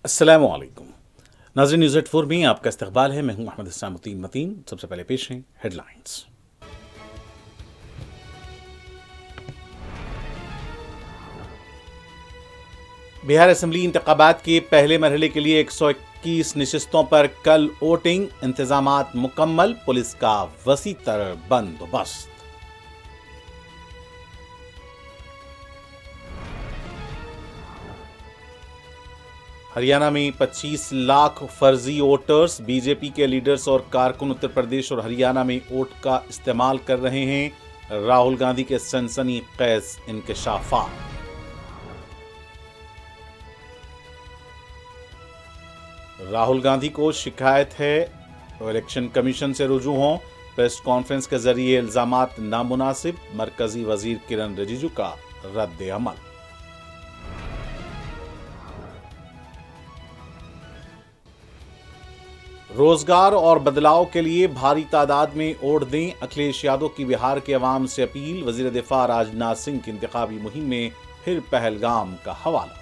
अस्सलाम वालेकुम नाज़रीन, न्यूज़ 84 में आपका इस्तकबाल है। मैं हूं अहमद इस्लामुद्दीन मतीन। सबसे पहले पेश हैं हेडलाइंस। बिहार असेंबली इंतखाबात के पहले मरहले के लिए 121 नशिस्तों पर कल वोटिंग, इंतजामात मुकम्मल, पुलिस का वसी तर बंदोबस्त। हरियाणा में 25 लाख फर्जी वोटर्स, बीजेपी के लीडर्स और कारकुन उत्तर प्रदेश और हरियाणा में वोट का इस्तेमाल कर रहे हैं। राहुल गांधी के सनसनीखेज इंकशाफात। राहुल गांधी को शिकायत है तो इलेक्शन कमीशन से रुजू हों। प्रेस कॉन्फ्रेंस के जरिए इल्जामात नामुनासिब, मरकजी वजीर किरण रिजिजू का रद्द अमल। रोजगार और बदलाव के लिए भारी तादाद में वोट दें, अखिलेश यादव की बिहार के अवाम से अपील। वजीर दिफा राजनाथ सिंह की इंतखाबी मुहिम में फिर पहलगाम का हवाला।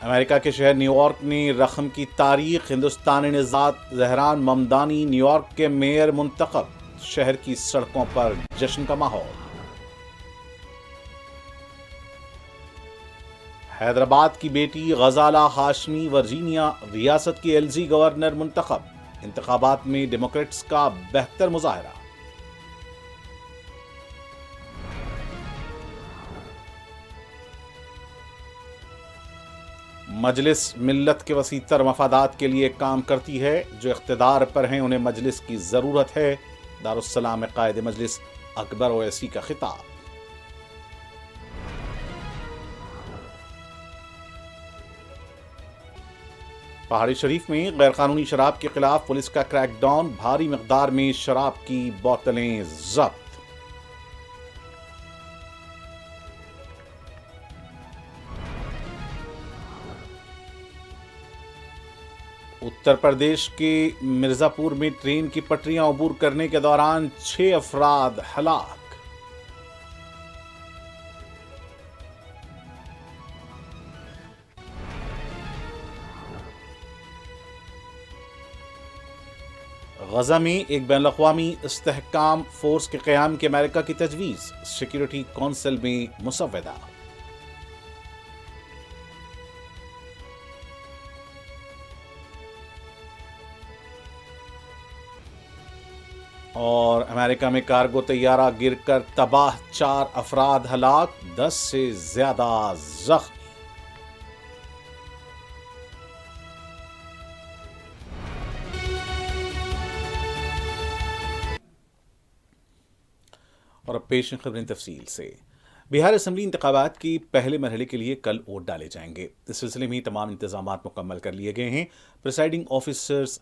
अमेरिका के शहर न्यूयॉर्क ने रकम की तारीख। हिंदुस्तानी निजात जहरान ममदानी न्यूयॉर्क के मेयर मुंतखब। शहर की सड़कों पर जश्न का माहौल। हैदराबाद की बेटी गजाला हाशमी वर्जीनिया रियासत की एलजी गवर्नर मुंतखब। इंतखाबात में डेमोक्रेट्स का बेहतर मुजाहरा। मजलिस मिल्लत के वसीतर मफादात के लिए काम करती है। जो इख्तिदार पर हैं उन्हें मजलिस की जरूरत है। दारुस्सलाम में कायद मजलिस अकबर ओवैसी का खिताब। पहाड़ी शरीफ में गैरकानूनी शराब के खिलाफ पुलिस का क्रैकडाउन। भारी मिकदार में शराब की बोतलें जब्त। उत्तर प्रदेश के मिर्जापुर में ट्रेन की पटरियां अबूर करने के दौरान 6 अफराद हलाक। गजा में एक बैनुल-अक़वामी इस्तेहकाम फोर्स के क़याम की अमेरिका की तजवीज़। सिक्योरिटी काउंसिल में मुसव्वदा। और अमेरिका में कार्गो तैयारा गिरकर तबाह, 4 अफराद हलाक, 10 से ज्यादा जख्मी। और अब पेश खबरें तफसील से। बिहार असेंबली इंतखाबात के पहले मरहले के लिए कल वोट डाले जाएंगे। इस सिलसिले में तमाम इंतजामात मुकम्मल कर लिए गए हैं। प्रिसाइडिंग ऑफिसर्स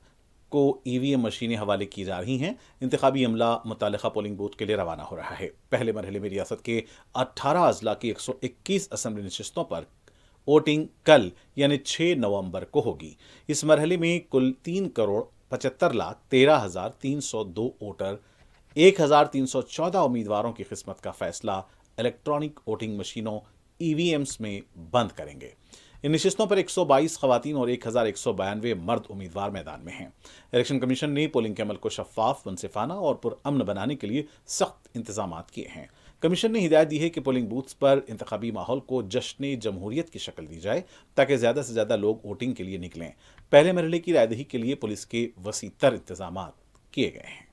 को ईवीएम मशीनें हवाले की जा रही हैं। इंतखाबी अमला मुतालिका पोलिंग बूथ के लिए रवाना हो रहा है। पहले मरहले में रियासत के 18 अजला की 121 असम्बली नशिस्तों पर वोटिंग कल यानी 6 नवंबर को होगी। इस मरहले में कुल 3,75,13,302 वोटर, 1,314 उम्मीदवारों की किस्मत का फैसला इलेक्ट्रॉनिक वोटिंग मशीनों ईवीएम्स में बंद करेंगे। इन नशिस्तों पर 122 खवातीन और 1,192 मर्द उम्मीदवार मैदान में हैं। इलेक्शन कमीशन ने पोलिंग के अमल को शफाफ, मुनसिफाना और पुरअमन बनाने के लिए सख्त इंतजाम किए हैं। कमीशन ने हिदायत दी है कि पोलिंग बूथ्स पर इंतखाबी माहौल को जश्न जमहूरियत की शक्ल दी जाए ताकि ज़्यादा से ज़्यादा लोग वोटिंग के लिए निकलें। पहले मरहले की रायदही के लिए पुलिस के वसीतर इंतजाम किए गए हैं।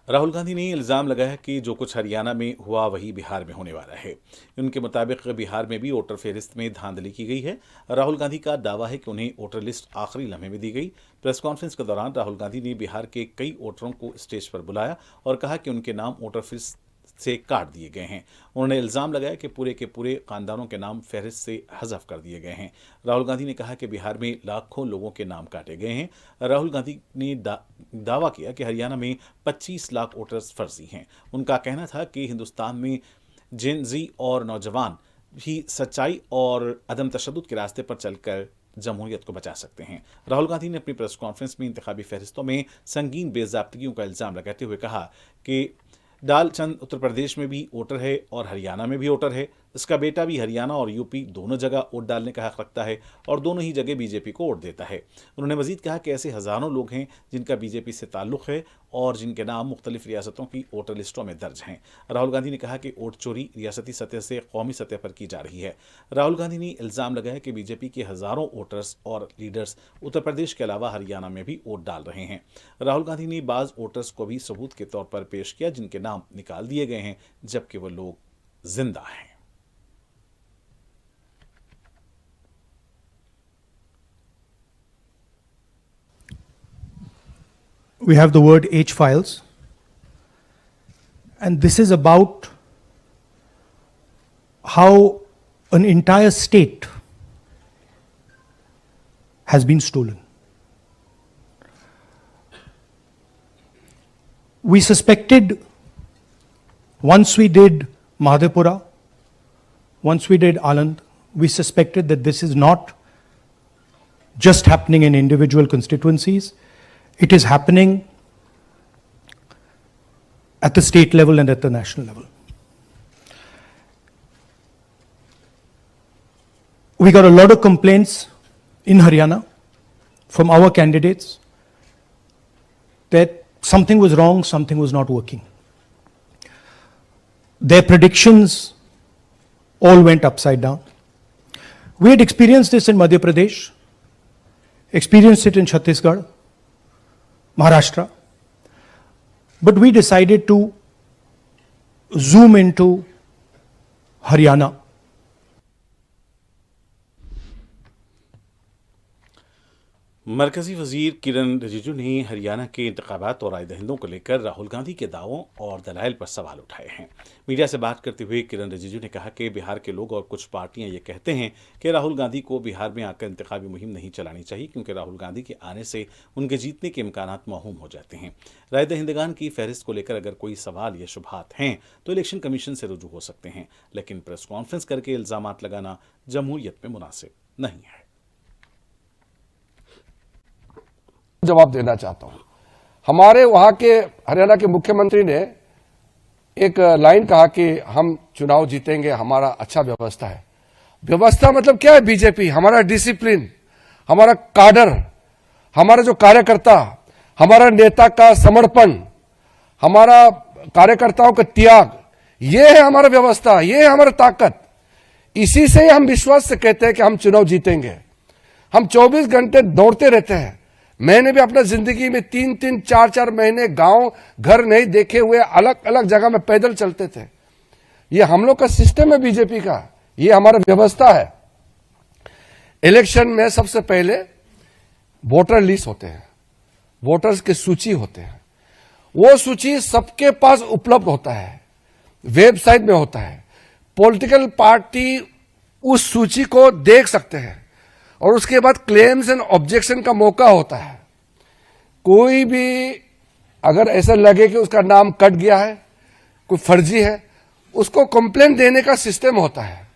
राहुल गांधी ने इल्ज़ाम लगाया कि जो कुछ हरियाणा में हुआ वही बिहार में होने वाला है। उनके मुताबिक बिहार में भी वोटर फहरिस्त में धांधली की गई है। राहुल गांधी का दावा है कि उन्हें वोटर लिस्ट आखिरी लम्हे में दी गई। प्रेस कॉन्फ्रेंस के दौरान राहुल गांधी ने बिहार के कई वोटरों को स्टेज पर बुलाया और कहा कि उनके नाम वोटर फहरिस्त से काट दिए गए हैं। उन्होंने इल्ज़ाम लगाया कि पूरे के पूरे खानदानों के नाम फहरिस्त से हज़फ कर दिए गए हैं। राहुल गांधी ने कहा कि बिहार में लाखों लोगों के नाम काटे गए हैं। राहुल गांधी ने दावा किया कि हरियाणा में 25 लाख वोटर्स फर्जी हैं। उनका कहना था कि हिंदुस्तान में जेन जी और नौजवान भी सच्चाई और अदम तशद्दुद के रास्ते पर चलकर जमहूरियत को बचा सकते हैं। राहुल गांधी ने अपनी प्रेस कॉन्फ्रेंस में इंतखाबी फहरिस्तों में संगीन बेज़ाब्तगियों का इल्जाम लगाते हुए कहा कि डालचंद उत्तर प्रदेश में भी वोटर है और हरियाणा में भी वोटर है। इसका बेटा भी हरियाणा और यूपी दोनों जगह वोट डालने का हक रखता है और दोनों ही जगह बीजेपी को वोट देता है। उन्होंने मजीद कहा कि ऐसे हजारों लोग हैं जिनका बीजेपी से ताल्लुक है और जिनके नाम मुख्तलिफ रियासतों की वोटर लिस्टों में दर्ज हैं। राहुल गांधी ने कहा कि वोट चोरी रियासती सतह से कौमी सतह पर की जा रही है। राहुल गांधी ने इल्जाम लगाया कि बीजेपी के हजारों वोटर्स और लीडर्स उत्तर प्रदेश के अलावा हरियाणा में भी वोट डाल रहे हैं। राहुल गांधी ने बाज वोटर्स को भी सबूत के तौर पर पेश किया जिनके नाम निकाल दिए गए हैं जबकि वो लोग जिंदा हैं। We have the word H files, and this is about how an entire state has been stolen. We suspected, once we did Madhepura, once we did Anand, we suspected that this is not just happening in individual constituencies. It is happening at the state level and at the national level. We got a lot of complaints in Haryana from our candidates that something was wrong, something was not working. Their predictions all went upside down. We had experienced this in Madhya Pradesh, experienced it in Chhattisgarh, Maharashtra, but we decided to zoom into Haryana. मरकजी वजीर किरण रिजिजू ने हरियाणा के इंतखाबात और राय दहिंदों को लेकर राहुल गांधी के दावों और दलाइल पर सवाल उठाए हैं। मीडिया से बात करते हुए किरण रिजिजू ने कहा कि बिहार के लोग और कुछ पार्टियां ये कहते हैं कि राहुल गांधी को बिहार में आकर इंतखाबी मुहिम नहीं चलानी चाहिए क्योंकि राहुल गांधी के आने से उनके जीतने के इम्कानात मौहूम हो जाते हैं। राय दहिंदगान की फहरिस्त को लेकर अगर कोई सवाल या शुबहात हैं तो इलेक्शन कमीशन से रुजू हो सकते हैं, लेकिन प्रेस कॉन्फ्रेंस करके इल्जामात लगाना जमहूरियत में मुनासिब नहीं है। जवाब देना चाहता हूं। हमारे वहां के हरियाणा के मुख्यमंत्री ने एक लाइन कहा कि हम चुनाव जीतेंगे, हमारा अच्छा व्यवस्था है। व्यवस्था मतलब क्या है? बीजेपी, हमारा डिसिप्लिन, हमारा काडर, हमारा जो कार्यकर्ता, हमारा नेता का समर्पण, हमारा कार्यकर्ताओं का त्याग, ये है हमारा व्यवस्था, ये है हमारा ताकत। इसी से हम विश्वास से कहते हैं कि हम चुनाव जीतेंगे। हम 24 घंटे दौड़ते रहते हैं। मैंने भी अपना जिंदगी में 3-3, 4-4 महीने गांव घर नहीं देखे हुए अलग अलग जगह में पैदल चलते थे। ये हम लोग का सिस्टम है बीजेपी का, ये हमारा व्यवस्था है। इलेक्शन में सबसे पहले वोटर लिस्ट होते हैं, वोटर्स की सूची होते हैं। वो सूची सबके पास उपलब्ध होता है, वेबसाइट में होता है। पॉलिटिकल पार्टी उस सूची को देख सकते हैं और उसके बाद क्लेम्स एंड ऑब्जेक्शन का मौका होता है। कोई भी अगर ऐसा लगे कि उसका नाम कट गया है, कोई फर्जी है, उसको कंप्लेंट देने का सिस्टम होता है।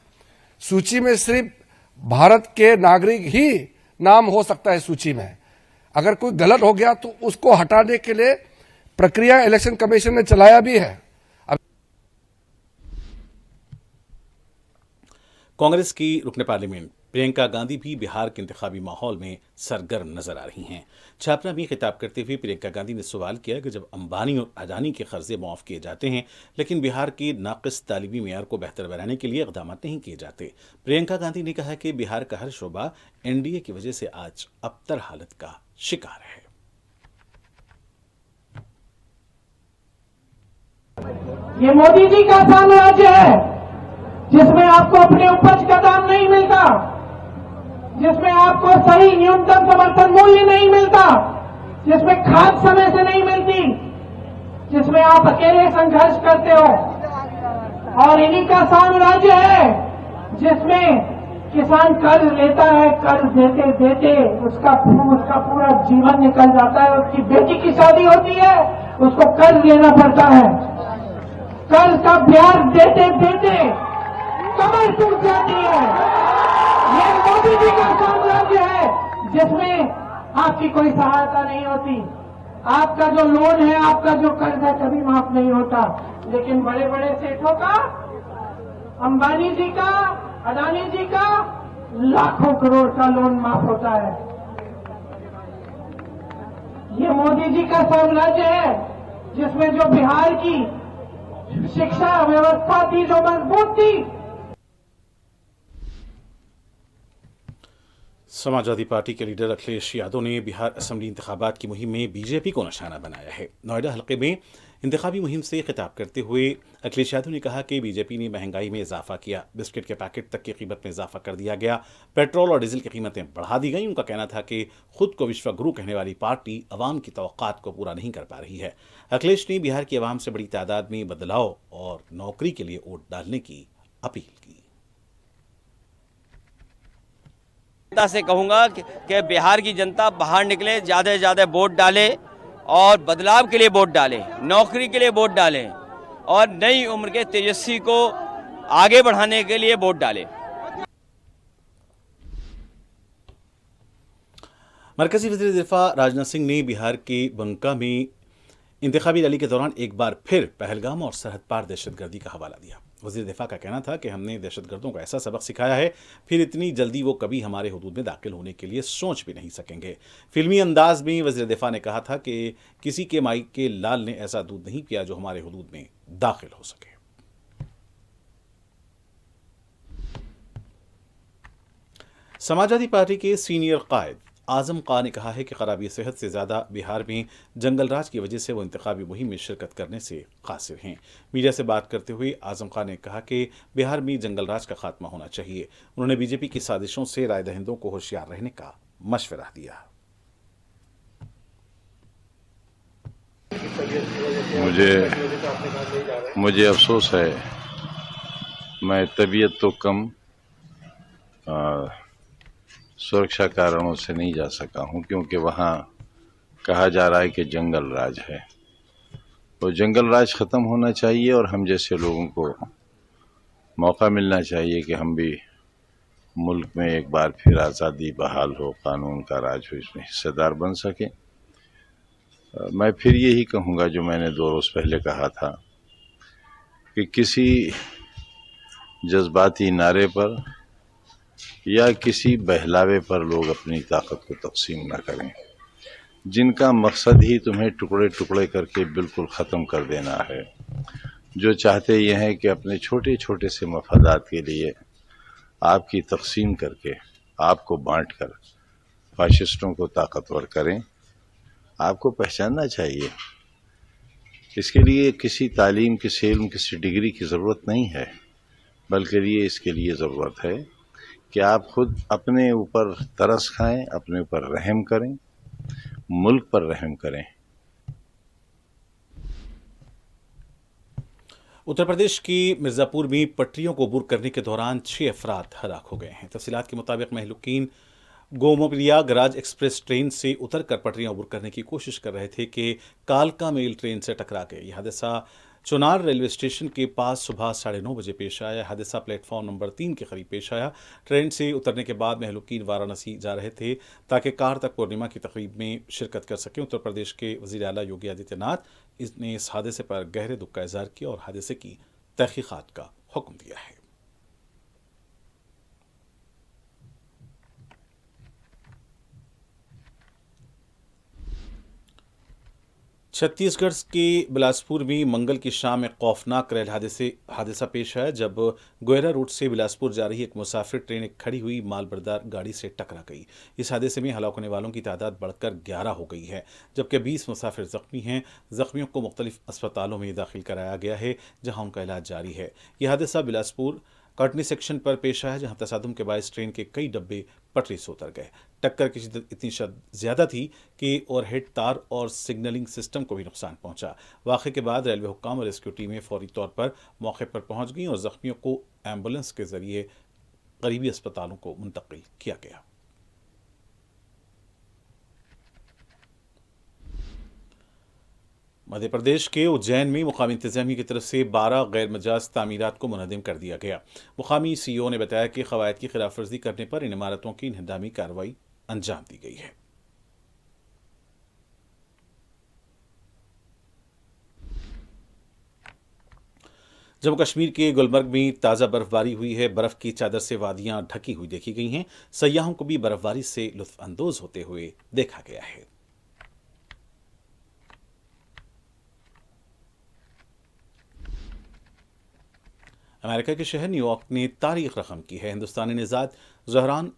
सूची में सिर्फ भारत के नागरिक ही नाम हो सकता है सूची में। अगर कोई गलत हो गया तो उसको हटाने के लिए प्रक्रिया इलेक्शन कमीशन ने चलाया भी है। कांग्रेस की रुकने पार्लियामेंट प्रियंका गांधी भी बिहार के इंतखाबी माहौल में सरगर्म नजर आ रही हैं। छापरा में खिताब करते हुए प्रियंका गांधी ने सवाल किया कि जब अंबानी और अडानी के कर्जे माफ किए जाते हैं लेकिन बिहार के नाकिस तालीमी मेयार को बेहतर बनाने के लिए इक़दाम नहीं किए जाते। प्रियंका गांधी ने कहा कि बिहार का हर शोबा एनडीए की वजह से आज अबतर हालत का शिकार है। ये मोदी जी का साम्राज्य है जिसमें आपको अपने उपज का दाम नहीं मिलता, जिसमें आपको सही न्यूनतम समर्थन मूल्य नहीं मिलता, जिसमें खाद समय से नहीं मिलती, जिसमें आप अकेले संघर्ष करते हो। और इन्हीं का साम्राज्य है जिसमें किसान कर्ज लेता है, कर्ज देते देते उसका पूरा जीवन निकल जाता है। उसकी बेटी की शादी होती है, उसको कर्ज लेना पड़ता है। कर्ज का ब्याज देते देते कमर टूट जाती है। ये मोदी जी का साम्राज्य है जिसमें आपकी कोई सहायता नहीं होती, आपका जो लोन है, आपका जो कर्ज है कभी माफ नहीं होता, लेकिन बड़े बड़े सेठों का, अंबानी जी का, अडानी जी का लाखों करोड़ का लोन माफ होता है। ये मोदी जी का साम्राज्य है जिसमें जो बिहार की शिक्षा व्यवस्था थी जो मजबूत थी। समाजवादी पार्टी के लीडर अखिलेश यादव ने बिहार असेंबली इंतखाबात की मुहिम में बीजेपी को निशाना बनाया है। नोएडा हलके में इंतखाबी मुहिम से खिताब करते हुए अखिलेश यादव ने कहा कि बीजेपी ने महंगाई में इजाफा किया, बिस्किट के पैकेट तक की कीमत में इजाफा कर दिया गया, पेट्रोल और डीजल की कीमतें बढ़ा दी गई। उनका कहना था कि खुद को विश्वगुरु कहने वाली पार्टी अवाम की तवक्कात को पूरा नहीं कर पा रही है। अखिलेश ने बिहार की अवाम से बड़ी तादाद में बदलाव और नौकरी के लिए वोट डालने की अपील की। जनता से कहूंगा कि बिहार की जनता बाहर निकले, ज्यादा से ज्यादा वोट डाले और बदलाव के लिए वोट डालें, नौकरी के लिए वोट डालें और नई उम्र के तेजस्वी को आगे बढ़ाने के लिए वोट डालें। मरकजी वज़ीर दिफा राजनाथ सिंह ने बिहार के बंका में इंतखाबी रैली के दौरान एक बार फिर पहलगाम और सरहद पार दहशतगर्दी का हवाला दिया। वज़ीर दिफा का कहना था कि हमने दहशतगर्दों को ऐसा सबक सिखाया है, फिर इतनी जल्दी वो कभी हमारे हुदूद में दाखिल होने के लिए सोच भी नहीं सकेंगे। फिल्मी अंदाज में वज़ीर दिफा ने कहा था कि किसी के माई के लाल ने ऐसा दूध नहीं पिया जो हमारे हुदूद में दाखिल हो सके। समाजवादी पार्टी के सीनियर कायद आजम खान ने कहा है कि खराबी सेहत से ज़्यादा बिहार में जंगल राज की वजह से वो इंतखाबी मुहिम में शिरकत करने से कासिर हैं। मीडिया से बात करते हुए आजम खान ने कहा कि बिहार में जंगल राज का खात्मा होना चाहिए। उन्होंने बीजेपी की साजिशों से राय दहिंदों को होशियार रहने का मशवरा दिया। मुझे अफसोस है, मैं तबीयत तो कम सुरक्षा कारणों से नहीं जा सका हूं, क्योंकि वहां कहा जा रहा है कि जंगल राज है। तो जंगल राज खत्म होना चाहिए और हम जैसे लोगों को मौका मिलना चाहिए कि हम भी मुल्क में एक बार फिर आज़ादी बहाल हो, कानून का राज हो, इसमें हिस्सेदार बन सके। मैं फिर यही कहूँगा जो मैंने 2 रोज़ पहले कहा था कि किसी जज्बाती नारे पर या किसी बहलावे पर लोग अपनी ताकत को तकसीम न करें, जिनका मकसद ही तुम्हें टुकड़े टुकड़े करके बिल्कुल ख़त्म कर देना है, जो चाहते ये हैं कि अपने छोटे छोटे से मफादात के लिए आपकी तकसीम करके, आपको बांट कर फाशिस्टों को ताकतवर करें। आपको पहचानना चाहिए, इसके लिए किसी तालीम, किसी इल्म, किसी डिग्री की ज़रूरत नहीं है, बल्कि इसके लिए ज़रूरत है कि आप खुद अपने ऊपर तरस खाएं, अपने ऊपर रहम करें, मुल्क पर रहम करें। उत्तर प्रदेश की मिर्ज़ापुर में पटरियों को अबूर करने के दौरान 6 अफराद हलाक हो गए हैं। तफसीलात के मुताबिक महलुकीन गोमोपिया गराज एक्सप्रेस ट्रेन से उतरकर पटरियां अबूर करने की कोशिश कर रहे थे कि कालका मेल ट्रेन से टकरा गए। यह हादसा चुनार रेलवे स्टेशन के पास सुबह 9:30 बजे पेश आया। हादसा प्लेटफॉर्म नंबर 3 के करीब पेश आया। ट्रेन से उतरने के बाद महलुकीन वाराणसी जा रहे थे ताकि कार तक पूर्णिमा की तकरीब में शिरकत कर सकें। उत्तर प्रदेश के वज़ीर आला योगी आदित्यनाथ ने इस हादसे पर गहरे दुख का इज़हार किया और हादसे की तहकीकात का हुक्म दिया है। छत्तीसगढ़ के बिलासपुर में मंगल की शाम एक खौफनाक रेल हादसा पेश आया जब गोयरा रूट से बिलासपुर जा रही एक मुसाफिर ट्रेन एक खड़ी हुई मालबरदार गाड़ी से टकरा गई। इस हादसे में हलाक होने वालों की तादाद बढ़कर 11 हो गई है, जबकि 20 मुसाफिर जख्मी हैं। जख्मियों को मुख्तलिफ अस्पतालों में दाखिल कराया गया है, जहां उनका इलाज जारी है। यह हादसा बिलासपुर कटनी सेक्शन पर पेश आया, जहां तसादुम के बायस ट्रेन के कई डब्बे पटरी से उतर गए। टक्कर की शिद्दत इतनी ज़्यादा थी कि ओवरहेड तार और सिग्नलिंग सिस्टम को भी नुकसान पहुंचा। वाक़े के बाद रेलवे हुक्काम और रेस्क्यू टीमें फौरी तौर पर मौके पर पहुंच गईं और ज़ख्मियों को एम्बुलेंस के ज़रिए करीबी अस्पतालों को मुंतकिल किया गया। मध्य प्रदेश के उज्जैन में मुकामी इंतजामिया की तरफ से 12 गैर मजाज तामीरात को मुनहदम कर दिया गया। मुकामी सीईओ ने बताया कि कवायद की खिलाफ वर्जी करने पर इन इमारतों की इंहदामी कार्रवाई अंजाम दी गई है। जम्मू कश्मीर के गुलमर्ग में ताज़ा बर्फबारी हुई है। बर्फ की चादर से वादियां ढकी हुई देखी गई हैं। सयाहों को भी बर्फबारी से लुत्फ अंदोज होते हुए देखा गया है। अमेरिका के शहर न्यूयॉर्क ने तारीख रकम की है। हिंदुस्तानी निजात ज़हरान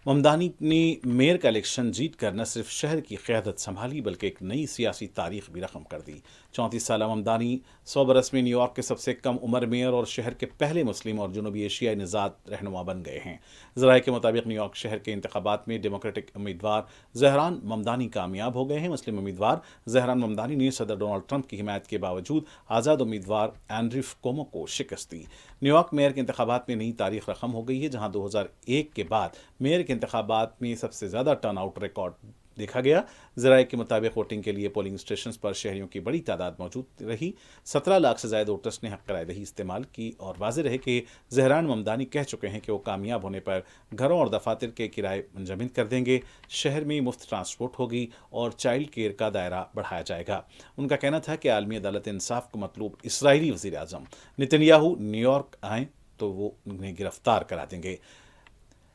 ममदानी ने मेयर का इलेक्शन जीत कर न सिर्फ शहर की क़यादत संभाली बल्कि एक नई सियासी तारीख भी रकम कर दी। 34 साल ममदानी 100 बरस में न्यूयॉर्क के सबसे कम उम्र मेयर और शहर के पहले मुस्लिम और जनूबी एशियाई निजात रहनुमा बन गए हैं। ज़राए के मुताबिक न्यूयॉर्क शहर के इंतखाबात में डेमोक्रेटिक उम्मीदवार ज़हरान ममदानी कामयाब हो गए हैं। मुस्लिम उम्मीदवार ज़हरान ममदानी ने सदर डोनाल्ड ट्रंप की हिमायत के बावजूद आज़ाद उम्मीदवार एंड्रू कोमो को शिकस्त दी। न्यूयॉर्क मेयर के इंतखाबात में नई तारीख रकम हो गई है, जहां 2001 के बाद मेयर के इंतखाबात में सबसे ज़्यादा टर्नआउट रिकॉर्ड देखा गया। ज़राए के मुताबिक वोटिंग के लिए पोलिंग स्टेशन पर शहरियों की बड़ी तादाद मौजूद रही। 17 लाख से ज़्यादा वोटर्स ने हक़ राय दही इस्तेमाल की और वाज़ेह रहे कि ज़हरान ममदानी कह चुके हैं कि वो कामयाब होने पर घरों और दफातर के किराए मुंजमद कर देंगे, शहर में मुफ्त ट्रांसपोर्ट होगी और चाइल्ड केयर का दायरा बढ़ाया जाएगा। उनका कहना था कि आलमी अदालत इंसाफ को मतलूब इसराइली वज़ीर आज़म नेतन्याहू न्यूयॉर्क आएँ तो वो उन्हें गिरफ्तार करा देंगे।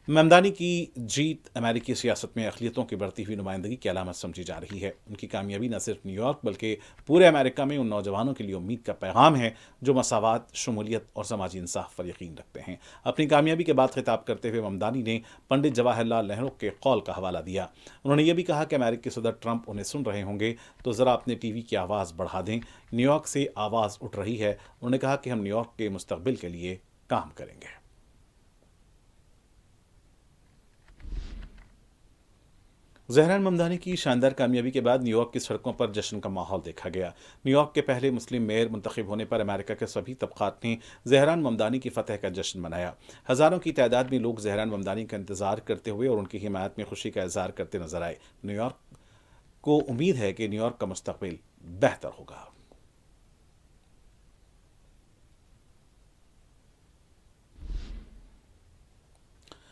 ममदानी की जीत अमेरिकी सियासत में अक़लियतों की बढ़ती हुई नुमाइंदगी की अलामत समझी जा रही है। उनकी कामयाबी न सिर्फ न्यूयॉर्क बल्कि पूरे अमेरिका में उन नौजवानों के लिए उम्मीद का पैगाम है जो मसावात, शमूलियत और समाजी इंसाफ पर यकीन रखते हैं। अपनी कामयाबी के बाद खिताब करते हुए ममदानी ने पंडित जवाहरलाल नेहरू के कौल का हवाला दिया। उन्होंने ये भी कहा कि अमेरिकी सदर ट्रंप उन्हें सुन रहे होंगे तो ज़रा अपने टीवी की आवाज़ बढ़ा दें। न्यूयॉर्क से आवाज़ उठ रही है। उन्होंने कहा कि हम न्यूयॉर्क के मुस्तकबिल के लिए काम करेंगे। ज़हरान ममदानी की शानदार कामयाबी के बाद न्यूयॉर्क की सड़कों पर जश्न का माहौल देखा गया। न्यूयॉर्क के पहले मुस्लिम मेयर मुंतखब होने पर अमेरिका के सभी तबक़ात ने ज़हरान ममदानी की फतह का जश्न मनाया। हज़ारों की तादाद में लोग ज़हरान ममदानी का इंतज़ार करते हुए और उनकी हिमायत में खुशी का इज़हार करते नजर आए। न्यूयॉर्क को उम्मीद है कि न्यूयॉर्क का मुस्तकबिल बेहतर होगा।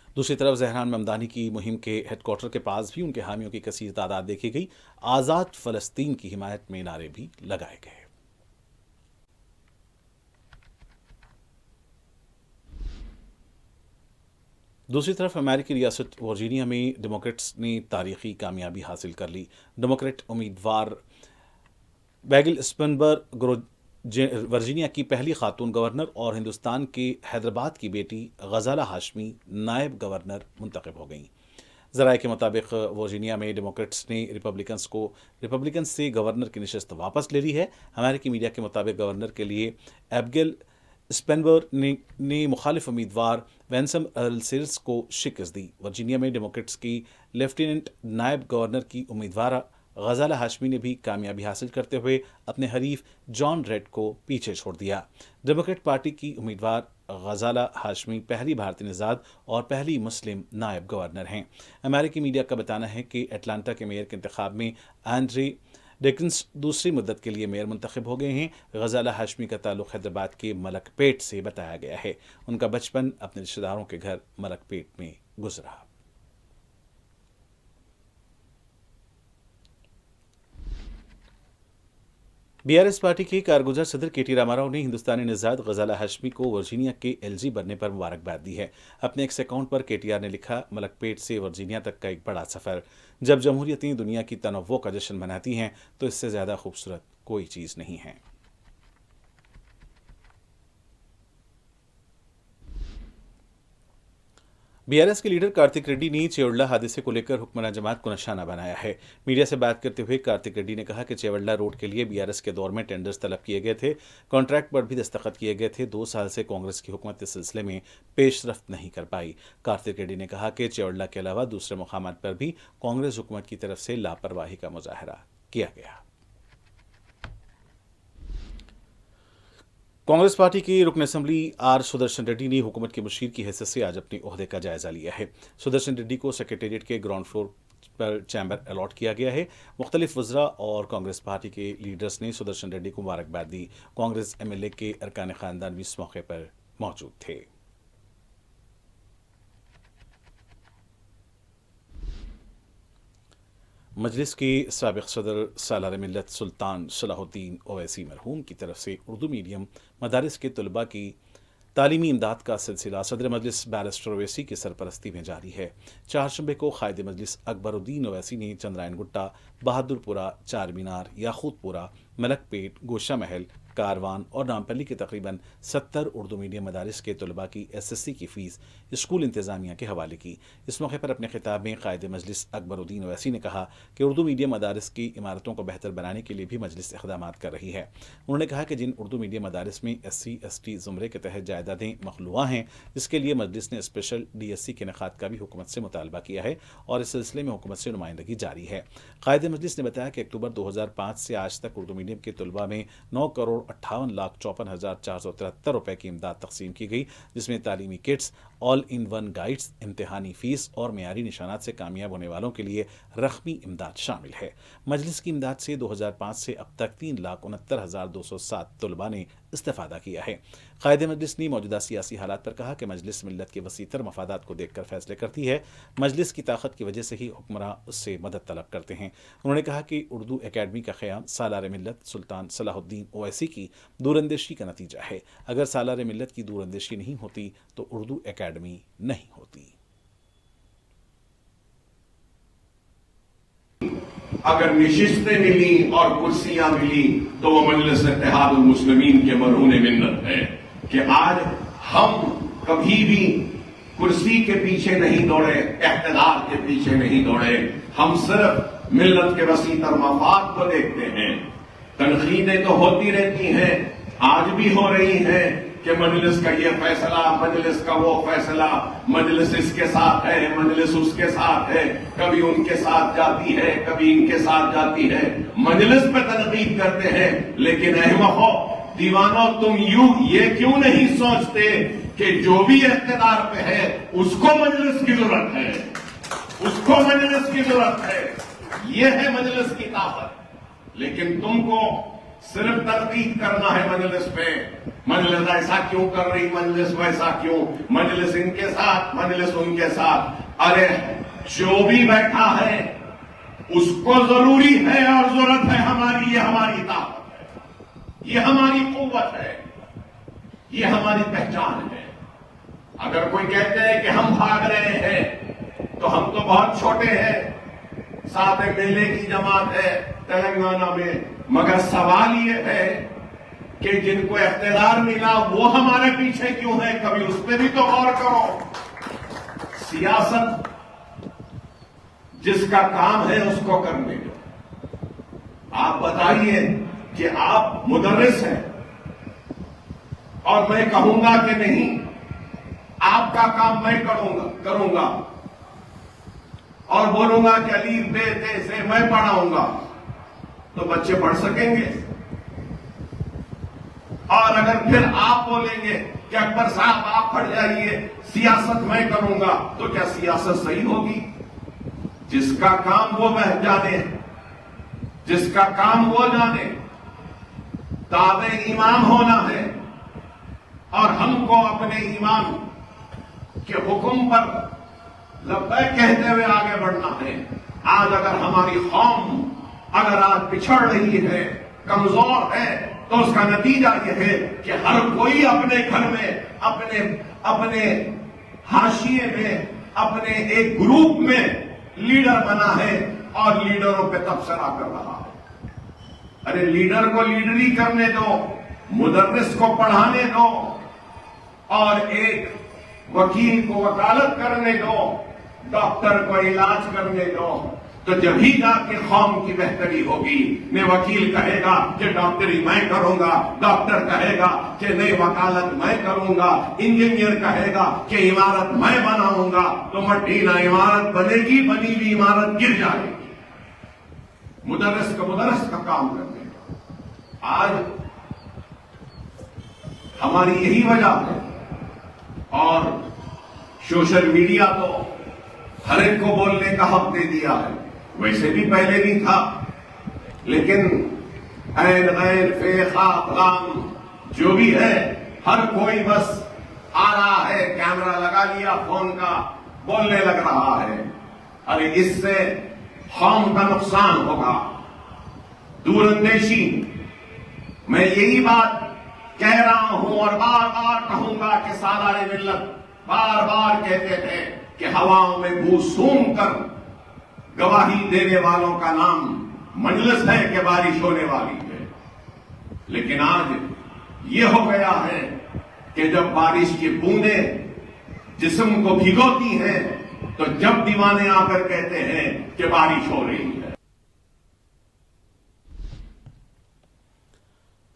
दूसरी तरफ ज़हरान ममदानी की मुहिम के हेडक्वार्टर के पास भी उनके हामियों की कसीर तादाद देखी गई। आज़ाद फ़लस्तीन की हिमायत में नारे भी लगाए गए। दूसरी तरफ अमेरिकी रियासत वर्जीनिया में डेमोक्रेट्स ने तारीखी कामयाबी हासिल कर ली। डेमोक्रेट उम्मीदवार बैगिल स्पिनबर्ग वर्जीनिया की पहली खातून गवर्नर और हिंदुस्तान के हैदराबाद की बेटी गजाला हाशमी नायब गवर्नर मुंतखब हो गईं। ज़राए के मुताबिक वर्जीनिया में डेमोक्रेट्स ने रिपब्लिकन्स से गवर्नर की नशस्त वापस ले ली है। अमेरिकी मीडिया के मुताबिक गवर्नर के लिए एबिगेल स्पिनबर्ग ने मुखालिफ उम्मीदवार वेंसम अर्ल सेल्स को शिकस्त दी। वर्जीनिया में डेमोक्रेट्स की लेफ्टिनेंट नायब गवर्नर की उम्मीदवार गजाला हाशमी ने भी कामयाबी हासिल करते हुए अपने हरीफ जॉन रेड को पीछे छोड़ दिया। डेमोक्रेट पार्टी की उम्मीदवार गजाला हाशमी पहली भारतीय निजात और पहली मुस्लिम नायब गवर्नर हैं। अमेरिकी मीडिया का बताना है कि अटलांटा के मेयर के इंतखाब में एंड्रे डिकिंस दूसरी मुद्दत के लिए मेयर मुंतखब हो गए हैं। गजाला हाशमी का ताल्लुक हैदराबाद के मलकपेट से बताया गया है। उनका बचपन अपने रिश्तेदारों के घर मलकपेट में गुजरा। बीआरएस पार्टी के कारगुजार सदर केटी रामाराव ने हिंदुस्तानी निजात गजाला हाशमी को वर्जीनिया के एलजी बनने पर मुबारकबाद दी है। अपने एक्स अकाउंट पर केटीआर ने लिखा, मलकपेट से वर्जीनिया तक का एक बड़ा सफ़र। जब जमहूरियतें दुनिया की तनव्वो का जश्न मनाती हैं तो इससे ज़्यादा खूबसूरत कोई चीज़ नहीं है। बीआरएस के लीडर कार्तिक रेड्डी ने चेवड़ला हादसे को लेकर हुक्मरान जमात को निशाना बनाया है। मीडिया से बात करते हुए कार्तिक रेड्डी ने कहा कि चेवड़ला रोड के लिए बीआरएस के दौर में टेंडर्स तलब किए गए थे, कॉन्ट्रैक्ट पर भी दस्तखत किए गए थे। 2 साल से कांग्रेस की हुकूमत इस सिलसिले में पेशरफ्त नहीं कर पाई। कार्तिक रेड्डी ने कहा कि चेवड़ला के अलावा दूसरे मुकामात पर भी कांग्रेस हुकूमत की तरफ से लापरवाही का मुजाहरा किया गया। कांग्रेस पार्टी के रुकन असम्बली आर सुदर्शन रेड्डी ने हुकूमत के मुशीर की हैसियत से आज अपने ओहदे का जायजा लिया है। सुदर्शन रेड्डी को सेक्रेटेरिएट के ग्राउंड फ्लोर पर चैम्बर अलॉट किया गया है। मुख्तलिफ वज़रा और कांग्रेस पार्टी के लीडर्स ने सुदर्शन रेड्डी को मुबारकबाद दी। कांग्रेस MLA के अरकान ख़ानदान भी इस मौके पर मौजूद थे। मजलिस के साबिक़ सदर सालार मिल्लत सुल्तान सलाहुद्दीन ओवैसी मरहूम की तरफ से उर्दू मीडियम मदारिस के तलबा की तालीमी इमदाद का सिलसिला सदर मजलिस बैरिस्टर ओवैसी की सरपरस्ती में जारी है। चारशंबे को कायद मजलिस अकबरुद्दीन ओवैसी ने चंद्रायन गुट्टा, बहादुरपुरा, चार मीनार, याकूतपुरा, मलकपेट, गोशा महल, कारवान और नामपल्ली के तकरीबन 70 उर्दू मीडियम मदारिस के तलबा की SSC की फ़ीस स्कूल इंतज़ामिया के हवाले की। इस मौके पर अपने खिताब में कायद मजलिस अकबरुद्दीन ओवैसी ने कहा कि उर्दू मीडियम मदारिस की इमारतों को बेहतर बनाने के लिए भी मजलिस इक़दामात कर रही है। उन्होंने कहा कि जिन उर्दू मीडियम मदारिस में SC ST ज़ुमरे के तहत जायदादें मखलूआ हैं, इसके लिए मजलिस ने स्पेशल DSC के इनेक़ाद का भी हुकूमत से मुतालबा किया है और इस सिलसिले में हुकूमत से नुमाइंदगी जारी है। कायद मजलिस ने बताया कि अक्टूबर 2005 से आज तक उर्दू मीडियम के तलबा में 9,58,54,473 रुपए की इमदाद तकसीम की गई, जिसमें तालीमी kits, all in one guides, इम्तिहानी फ़ीस और मेयारी निशानात से कामयाब होने वालों के लिए रकमी इमदाद शामिल है। मजलिस की इमदाद से 2005 से अब तक 3,69,207 तलबा ने इस्तेफादा किया है। कायद मजलिस ने मौजूदा सियासी हालात पर कहा कि मजलिस मिल्लत के वसीतर मफादात को देखकर फैसले करती है। मजलिस की ताकत की वजह से ही हुक्मरां उससे मदद तलब करते हैं। उन्होंने कहा कि उर्दू एकेडमी का क़याम सालार मिल्लत सुल्तान सलाहुद्दीन ओवैसी की दूरंदेशी का नतीजा है। अगर सालार मिल्लत की दूरंदेशी नहीं होती तो उर्दू एकेडमी नहीं होती। अगर निशिस्तें मिली और कुर्सियां मिली तो वो मजलिस इत्तेहादुल मुस्लिमीन के मरहून मिन्नत है कि आज हम कभी भी कुर्सी के पीछे नहीं दौड़े, इख्तिदार के पीछे नहीं दौड़े। हम सिर्फ मिल्लत के वसीतर मफाद को देखते हैं। तनकीदें तो होती रहती हैं, आज भी हो रही हैं कि मजलिस का ये फैसला, मजलिस का वो फैसला, मजलिस इसके साथ है, मजलिस उसके साथ है, कभी उनके साथ जाती है, कभी इनके साथ जाती है। मजलिस पे तनकीद करते हैं, लेकिन अहमको दीवानों, तुम ये क्यों नहीं सोचते कि जो भी इख्तिदार पे है उसको मजलिस की जरूरत है, उसको मजलिस की जरूरत है। ये है मजलिस की ताकत। लेकिन तुमको सिर्फ तनकीद करना है मजलिस पे, मजलिस ऐसा क्यों कर रही, मजलिस वैसा क्यों, मजलिस इनके साथ, मजलिस उनके साथ। अरे जो भी बैठा है उसको जरूरी है और जरूरत है हमारी। ये हमारी ताकत है, ये हमारी कुव्वत है, ये हमारी पहचान है। अगर कोई कहते हैं कि हम भाग रहे हैं तो हम तो बहुत छोटे हैं, 7 मेले की जमात है तेलंगाना में। मगर सवाल ये है कि जिनको इख्तियार मिला वो हमारे पीछे क्यों है, कभी उस पर भी तो गौर करो। सियासत जिसका काम है उसको करने दो। आप बताइए कि आप मुदर्रिस हैं और मैं कहूंगा कि नहीं, आपका काम मैं करूंगा और बोलूंगा कि अलीफ बे ते से मैं पढ़ाऊंगा, तो बच्चे पढ़ सकेंगे। और अगर फिर आप बोलेंगे कि अकबर साहब आप पढ़ जाइए, सियासत मैं करूंगा, तो क्या सियासत सही होगी? जिसका काम वो जाने, जिसका काम वो जाने। ताबे इमाम होना है और हमको अपने इमाम के हुक्म पर लब्बैक कहते हुए आगे बढ़ना है। आज अगर हमारी कौम अगर आज पिछड़ रही है, कमजोर है, तो उसका नतीजा यह है कि हर कोई अपने घर में, अपने हाशिए में, अपने एक ग्रुप में लीडर बना है और लीडरों पे तबसरा कर रहा है। अरे लीडर को लीडरी करने दो, मुदर्रिस को पढ़ाने दो और एक वकील को वकालत करने दो, डॉक्टर को इलाज करने दो, तो जब ही जाके कौम की बेहतरी होगी। मैं वकील कहेगा कि डॉक्टरी मैं करूंगा, डॉक्टर कहेगा कि नहीं वकालत मैं करूंगा, इंजीनियर कहेगा कि इमारत मैं बनाऊंगा, तो मट्टी ना इमारत बनेगी, बनी हुई इमारत गिर जाएगी। मुदर्रिस का काम करने का आज हमारी यही वजह है। और सोशल मीडिया तो हर एक को बोलने का हक दे दिया है। वैसे भी पहले भी था, लेकिन ऐन गैर फे खाफ गाम जो भी है, हर कोई बस आ रहा है, कैमरा लगा लिया फोन का, बोलने लग रहा है। अरे इससे कौम का नुकसान होगा, दूरंदेशी। मैं यही बात कह रहा हूं और बार बार कहूंगा कि सालारे मिल्लत बार बार कहते थे कि हवाओं में बू सूंघ कर गवाही देने वालों का नाम मजलिस है कि बारिश होने वाली है। लेकिन आज ये हो गया है कि जब बारिश की बूंदें जिस्म को भिगोती हैं, तो जब दीवाने आकर कहते हैं कि बारिश हो रही है।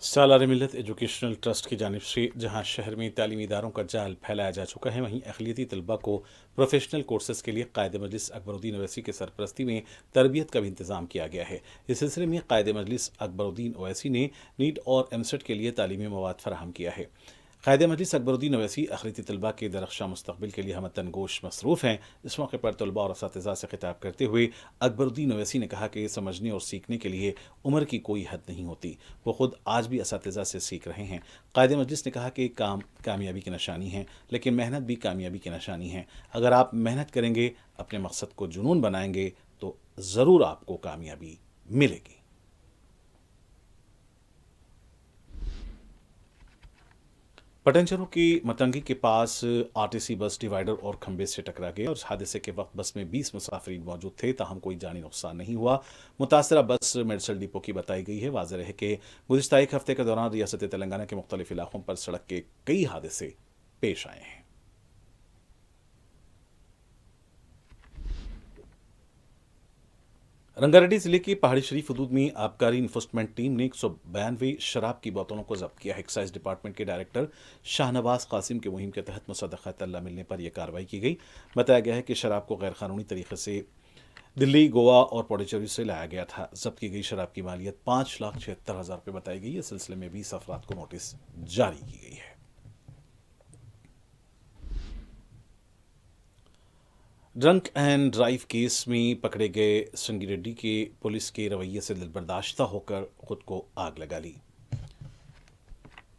सालारे मिल्लत एजुकेशनल ट्रस्ट की जानिब से जहां शहर में तालीमी इदारों का जाल फैलाया जा चुका है, वहीं अक़लियती तलबा को प्रोफेशनल कोर्सेज के लिए कायदे मजलिस अकबरुद्दीन ओवैसी के सरपरस्ती में तरबियत का भी इंतजाम किया गया है। इस सिलसिले में कायदे मजलिस अकबरुद्दीन ओवैसी ने नीट और एमसेट के लिए तालीमी मवाद फराहम किया है। कायदे मजलिस अकबरुद्दीन ओवैसी अक़लियती तलबा के दरख्शां मुस्तक़बिल के लिए हमतन गोश मसरूफ़ हैं। इस मौके पर तलबा और असातिज़ा से खिताब करते हुए अकबरुद्दीन ओवैसी ने कहा कि समझने और सीखने के लिए उम्र की कोई हद नहीं होती। वो खुद आज भी असातिज़ा से सीख रहे हैं। कायदे मजलिस ने कहा कि काम कामयाबी की निशानी है, लेकिन मेहनत भी कामयाबी की निशानी है। अगर आप मेहनत करेंगे, अपने मकसद को जुनून बनाएंगे, तो ज़रूर आपको कामयाबी मिलेगी। पटनचरों की मतंगी के पास आरटीसी बस डिवाइडर और खंबे से टकरा गया और इस हादसे के वक्त बस में 20 मुसाफिरीन मौजूद थे, ताहम कोई जानी नुकसान नहीं हुआ। मुतासरा बस मेडसल डिपो की बताई गई है। वाज़ेह है कि गुज़िश्ता एक हफ्ते के दौरान रियासत तेलंगाना के मुख्तलिफ इलाकों पर सड़क के कई हादसे पेश आए हैं। रंगारेड्डी जिले के पहाड़ी शरीफ हदूद में आबकारी इन्फोर्समेंट टीम ने 192 शराब की बोतलों को जब्त किया। एक्साइज डिपार्टमेंट के डायरेक्टर शाहनवाज कासिम के मुहिम के तहत मुसद्दक़ा तल्ला मिलने पर यह कार्रवाई की गई। बताया गया है कि शराब को गैर कानूनी तरीके से दिल्ली, गोवा और पौडीचेरी से लाया गया था। जब्त की गई शराब की मालियत 5,76,000 रुपये बताई गई है। इस सिलसिले में 20 अफराद को नोटिस जारी की गई है। ड्रंक एंड ड्राइव केस में पकड़े गए संगिरेड्डी के पुलिस के रवैये से दिलबर्दाश्ता होकर खुद को आग लगा ली।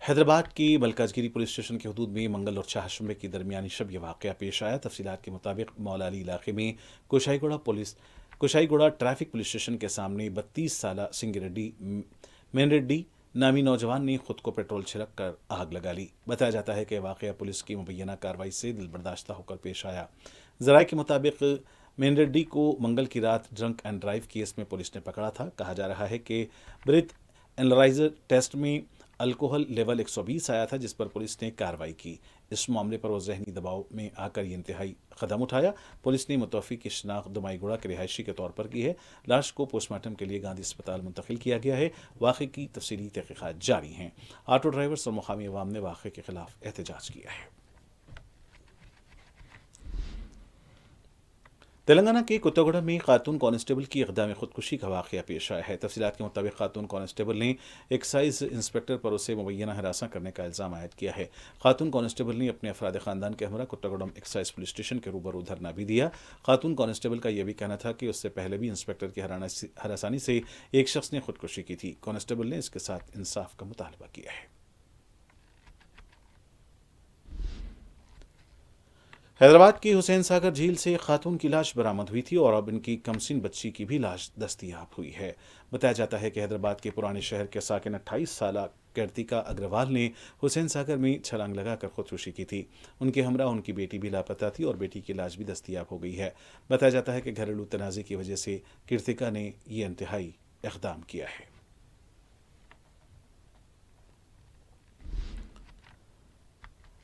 हैदराबाद की मलकाजगिरी पुलिस स्टेशन के हदूद में मंगल और चाहशंबे की दरमियानी शब यह वाक़या पेश आया। तफसीलात के मुताबिक मौलाली इलाके में कुशाईगुड़ा ट्रैफिक पुलिस स्टेशन के सामने 32 साला सिंगिरेड्डी मेनरेड्डी नामी नौजवान ने खुद को पेट्रोल छिड़क कर आग लगा ली। बताया जाता है कि वाक़या पुलिस की मुबैना कार्रवाई से दिलबर्दाश्ता होकर पेश आया। ज़राए के मुताबिक मेनरेड्डी को मंगल की रात ड्रंक एंड ड्राइव केस में पुलिस ने पकड़ा था। कहा जा रहा है कि ब्रेथ एनालाइजर टेस्ट में अल्कोहल लेवल 120 आया था, जिस पर पुलिस ने कार्रवाई की। इस मामले पर वो जहनी दबाव में आकर ये इंतहाई कदम उठाया। पुलिस ने मुतवफ़ी की शनाख्त दुमाईगुड़ा के रिहायशी के तौर पर की है। लाश को पोस्टमार्टम के लिए गांधी अस्पताल मुंतकिल किया गया है। वाक़े की तफसीली तहक़ीक़ात जारी हैं। ऑटो ड्राइवर्स और मुकामी अवाम ने वाक़े के खिलाफ एहतजाज किया है। तेलंगाना के कुत्तागुड़ा में खातून कांस्टेबल की इक़दाम खुदकुशी का वाक़या पेश आया है। तफसीलात के मुताबिक खातून कांस्टेबल ने एक्साइज इंस्पेक्टर पर उसे मुबैना हरासा करने का इल्ज़ाम आयद किया है। खातून कांस्टेबल ने अपने अफराद ख़ानदान के हमरा कुत्तागुड़म एक्साइज पुलिस स्टेशन के रूबरू धरना भी दिया। खातून कांस्टेबल का यह भी कहना था कि उससे पहले भी इंस्पेक्टर की हरासानी से एक शख्स ने खुदकुशी की थी। कांस्टेबल ने इसके साथ इंसाफ का मुतालबा किया है। हैदराबाद की हुसैन सागर झील से खातून की लाश बरामद हुई थी और अब इनकी कमसिन बच्ची की भी लाश दस्तयाब हुई है। बताया जाता है कि हैदराबाद के पुराने शहर के साकिन 28 साला कीर्तिका अग्रवाल ने हुसैन सागर में छलांग लगाकर खुदकुशी की थी। उनके हमरा उनकी बेटी भी लापता थी और बेटी की लाश भी दस्तयाब हो गई है। बताया जाता है कि घरेलू तनाज़े की वजह से कीर्तिका ने यह इंतहाई इक़दाम किया है।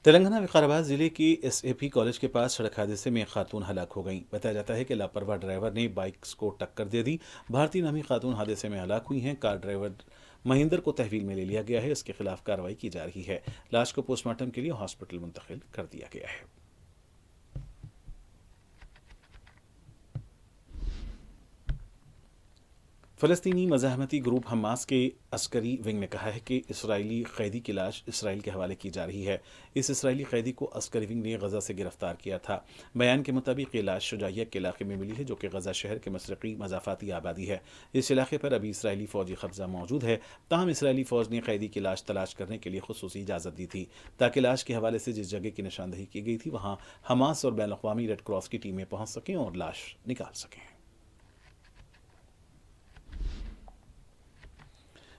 तेलंगाना विकाराबाद जिले के SAP कॉलेज के पास सड़क हादसे में खातून हलाक हो गई। बताया जाता है कि लापरवाह ड्राइवर ने बाइक्स को टक्कर दे दी। भारतीय नामी खातून हादसे में हलाक हुई हैं। कार ड्राइवर महेंद्र को तहवील में ले लिया गया है। इसके खिलाफ कार्रवाई की जा रही है। लाश को पोस्टमार्टम के लिए हॉस्पिटल मुंतकिल कर दिया गया है। फ़लस्तीनी मज़ाहमती ग्रुप हमास के अस्करी विंग ने कहा है कि इसराइली कैदी की लाश इसराइल के हवाले की जा रही है। इस इसराइली कैदी को अस्करी विंग ने गज़ा से गिरफ्तार किया था। बयान के मुताबिक ये लाश शुजाइया के इलाके में मिली है, जो कि गज़ा शहर के मशरक़ी मज़ाफ़ाती आबादी है। इस इलाके पर अभी इसराइली फ़ौजी कब्ज़ा मौजूद है। ताहम इसराइली फ़ौज ने कैदी की लाश तलाश करने के लिए खुसूसी इजाज़त दी थी, ताकि लाश के हवाले से जिस जगह की निशानदही की गई थी वहाँ हमास और बैनुल अक़वामी रेड क्रॉस की टीमें पहुँच सकें और लाश निकाल सकें।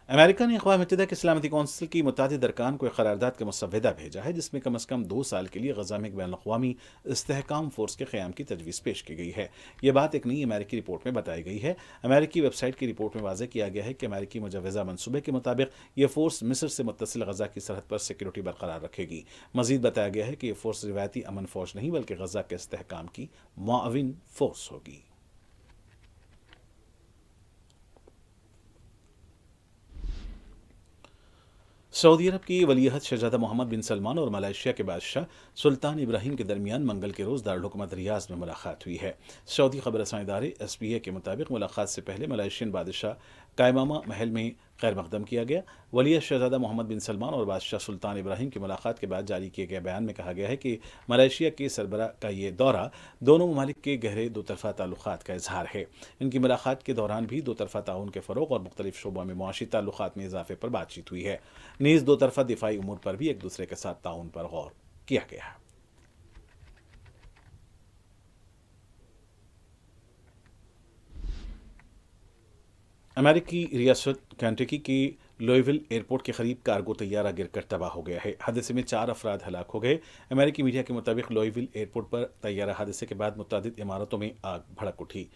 अमेरिका ने अक़वाम मुत्तहिदा की सलामती कौंसिल की मुत्तअद्दिद अरकान को एक करारदाद का मुसव्वदा भेजा है, जिसमें कम अज़ कम 2 साल के लिए गज़ा में एक बैनुल अक़वामी इस्तेहकाम फ़ोर्स के क़याम की तजवीज़ पेश की गई है। ये बात एक नई अमेरिकी रिपोर्ट में बताई गई है। अमेरिकी वेबसाइट की रिपोर्ट में वाज़ेह किया गया है कि अमेरिकी मुजव्वज़ा मनसूबे के मुताबिक ये फ़ोर्स मिस्र से मुत्तसिल गज़ा की सरहद पर सिक्योरिटी बरकरार रखेगी। मज़ीद बताया गया है कि ये फ़ोर्स रिवायती अमन फ़ौज नहीं बल्कि गज़ा के इस्तेहकाम की मुआविन फ़ोर्स होगी। सऊदी अरब की वलीअहद शहज़ादा मोहम्मद बिन सलमान और मलेशिया के बादशाह सुल्तान इब्राहिम के दरमियान मंगल के रोज़ दारुल हुकूमत रियाज़ में मुलाकात हुई है। सऊदी खबर रसां इदारे SPA के मुताबिक मुलाकात से पहले मलेशियन बादशाह कायमामा महल में खैर मकदम किया गया। वलीअहद शहज़ादा मोहम्मद बिन सलमान और बादशाह सुल्तान इब्राहिम की मुलाकात के बाद जारी किए गए बयान में कहा गया है कि मलेशिया के सरबराह का ये दौरा दोनों ममालिक के गहरे दो तरफ़ा ताल्लुक़ात का इजहार है। इनकी मुलाकात के दौरान भी दो तरफ़ा ताउन के फ़रोग़ और मुख्तलिफ़ शोबों में मुआशी ताल्लुक़ात में इजाफ़े पर बातचीत हुई है। नीज़ दो तरफ़ा दिफ़ाई उमूर पर भी एक दूसरे के साथ ताउन पर गौर किया गया। अमेरिकी रियासत केंटकी की लुइविल एयरपोर्ट के करीब कार्गो तैयारा गिरकर तबाह हो गया है। हादसे में 4 अफराद हलाक हो गए। अमेरिकी मीडिया के मुताबिक लुइविल एयरपोर्ट पर तैयारा हादसे के बाद मुतअद्दिद इमारतों में आग भड़क उठी।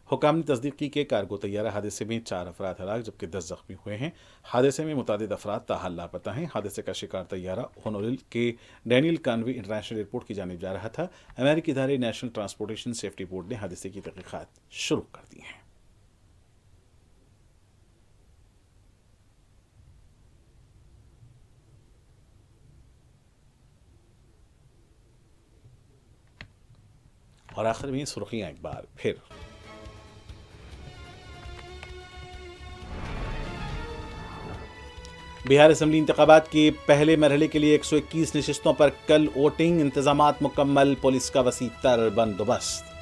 हुकाम ने तस्दीक की कि कार्गो तैयारा हादसे में 4 अफराद हलाक जबकि 10 जख्मी हुए हैं। हादसे में मुतअद्दिद अफराद ताहाल लापता हैं। हादसे का शिकार तैयारा होनोलुलु के डैनियल कॉनवे इंटरनेशनल एयरपोर्ट की जानिब जा रहा था। अमेरिकी इदारे नेशनल ट्रांसपोर्टेशन सेफ्टी बोर्ड ने हादसे की तहक़ीक़ात शुरू कर दी हैं। और आखिर में सुर्खियां एक बार फिर। बिहार असेंबली इंतखाबात के पहले मरहले के लिए 121 नशिस्तों पर कल वोटिंग। इंतजामात मुकम्मल, पुलिस का वसी तर बंदोबस्त।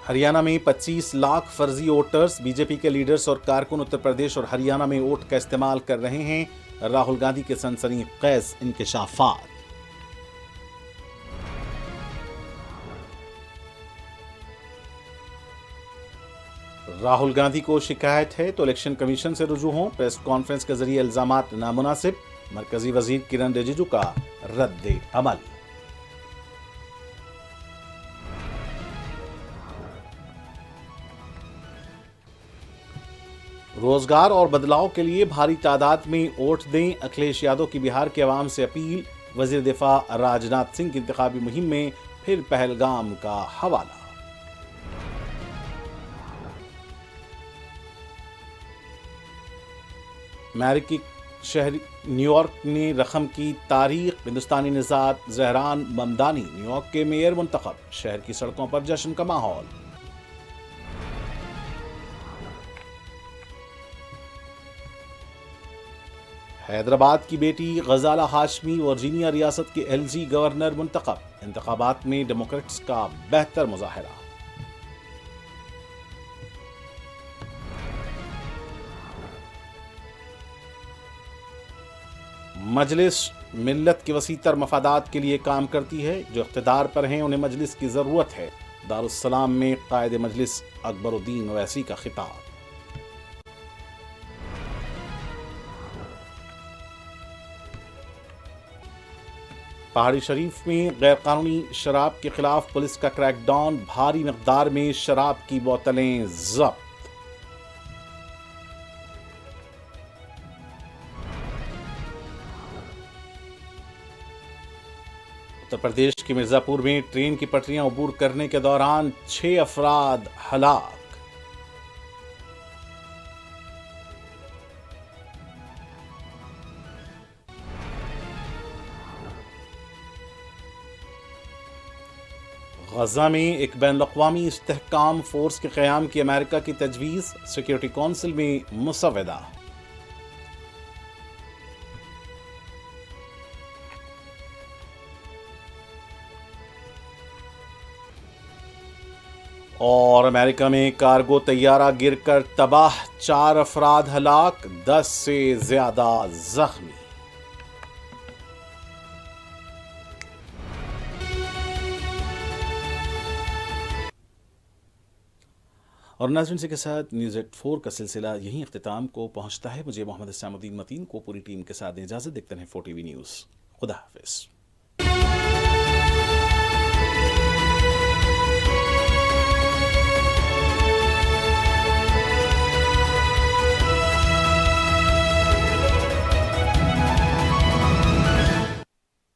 हरियाणा में 25 लाख फर्जी वोटर्स। बीजेपी के लीडर्स और कारकुन उत्तर प्रदेश और हरियाणा में वोट का इस्तेमाल कर रहे हैं। राहुल गांधी के सनसनीखेज इंकशाफात। राहुल गांधी को शिकायत है तो इलेक्शन कमीशन से रुजू हों। प्रेस कॉन्फ्रेंस के जरिए इल्जामात नामुनासिब। मरकजी वजीर किरण रिजिजू का रद्द अमल। रोजगार और बदलाव के लिए भारी तादाद में वोट दें। अखिलेश यादव की बिहार के अवाम से अपील। वजीर दिफा राजनाथ सिंह की इंतखाबी मुहिम में फिर पहलगाम का हवाला। अमेरिकी शहर न्यूयॉर्क ने रकम की तारीख। हिंदुस्तानी निजात जहरान ममदानी न्यूयॉर्क के मेयर मुंतखब। शहर की सड़कों पर जश्न का माहौल। हैदराबाद की बेटी गजाला हाशमी वर्जीनिया रियासत के LG गवर्नर मुंतखब। इंतखाबात में डेमोक्रेट्स का बेहतर मुजाहरा। मजलिस मिल्लत के वसीतर मफादात के लिए काम करती है। जो इख्तिदार पर हैं उन्हें मजलिस की ज़रूरत है। दारुस्सलाम में कायद मजलिस अकबरुद्दीन ओवैसी का खिताब। पहाड़ी शरीफ में गैरकानूनी शराब के खिलाफ पुलिस का क्रैकडाउन। भारी मिकदार में शराब की बोतलें जब्त। उत्तर प्रदेश के मिर्जापुर में ट्रेन की पटरियां अबूर करने के दौरान 6 अफराद हलाक। غزہ میں ایک بین الاقوامی استحکام فورس کے قیام کی امریکہ کی تجویز، سیکیورٹی کونسل میں مسودہ۔ اور امریکہ میں کارگو طیارہ گر کر تباہ، 4 افراد ہلاک، 10 سے زیادہ زخمی۔ اور ناظرین سے کے ساتھ نیوز 84 کا سلسلہ یہیں اختتام کو پہنچتا ہے۔ مجھے محمد اسلام الدین متین کو پوری ٹیم کے ساتھ اجازت، دیکھتے ہیں 4 TV نیوز۔ خدا حافظ۔